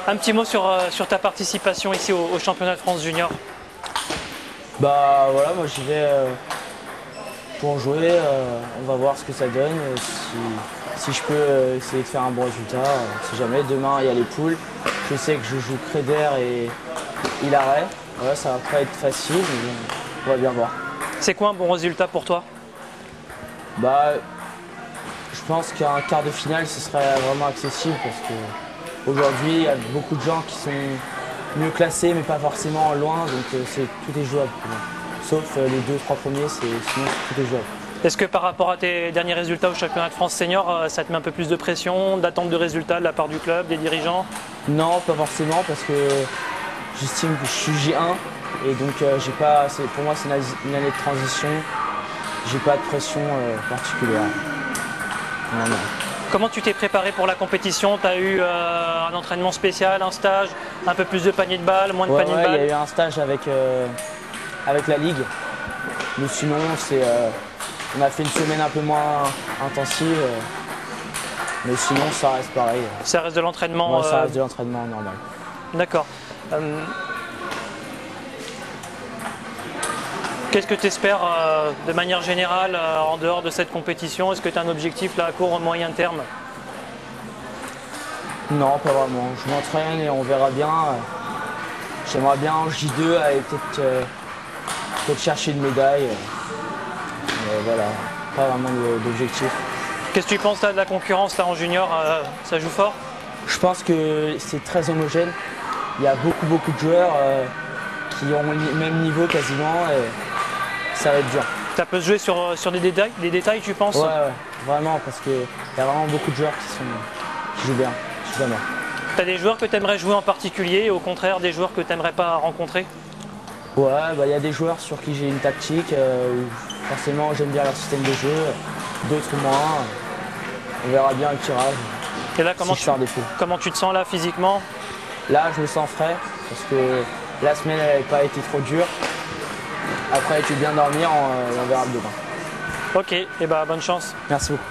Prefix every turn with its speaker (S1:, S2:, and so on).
S1: Un petit mot sur ta participation ici au championnat de France junior.
S2: Bah voilà, moi j'y vais pour jouer, on va voir ce que ça donne. Si je peux essayer de faire un bon résultat, si jamais. Demain il y a les poules, je sais que je joue Créder et Ilaray. Voilà, ça va pas être facile, mais bon, on va bien voir.
S1: C'est quoi un bon résultat pour toi?
S2: Bah, je pense qu'un quart de finale ce serait vraiment accessible parce que aujourd'hui il y a beaucoup de gens qui sont mieux classés mais pas forcément loin, donc tout est jouable. Sauf les 2-3 premiers, sinon tout est jouable.
S1: Est-ce que par rapport à tes derniers résultats au championnat de France senior, ça te met un peu plus de pression, d'attente de résultats de la part du club, des dirigeants?
S2: Non, pas forcément parce que j'estime que je suis J1 et donc pour moi c'est une année de transition. J'ai pas de pression particulière. Non.
S1: Comment tu t'es préparé pour la compétition? Tu as eu un entraînement spécial, un stage, un peu plus de panier de balles, moins de panier de balles?
S2: Il y a eu un stage avec la Ligue. Mais sinon, on a fait une semaine un peu moins intensive. Mais sinon, ça reste pareil.
S1: Ça reste de l'entraînement
S2: ça reste de l'entraînement normal.
S1: D'accord. Qu'est-ce que tu espères de manière générale en dehors de cette compétition? Est-ce que tu as un objectif là, à court ou moyen terme?
S2: Non, pas vraiment. Je m'entraîne et on verra bien. J'aimerais bien en J2 aller peut-être chercher une médaille. Mais voilà, pas vraiment d'objectif.
S1: Qu'est-ce que tu penses là, de la concurrence là, en junior? Ça joue fort?
S2: Je pense que c'est très homogène. Il y a beaucoup de joueurs qui ont le même niveau quasiment. Et ça va être dur.
S1: Ça peut se jouer sur des détails, tu penses?
S2: Ouais, vraiment, parce qu'il y a vraiment beaucoup de joueurs qui jouent bien.
S1: Tu as des joueurs que tu aimerais jouer en particulier et au contraire des joueurs que tu n'aimerais pas rencontrer?
S2: Ouais, il y a des joueurs sur qui j'ai une tactique, où forcément j'aime bien leur système de jeu, d'autres moins. On verra bien le tirage.
S1: Et là, comment tu te sens là physiquement?
S2: Là, je me sens frais, parce que la semaine n'avait pas été trop dure. Après, tu bien dormir, on verra demain.
S1: Ok, et bonne chance.
S2: Merci beaucoup.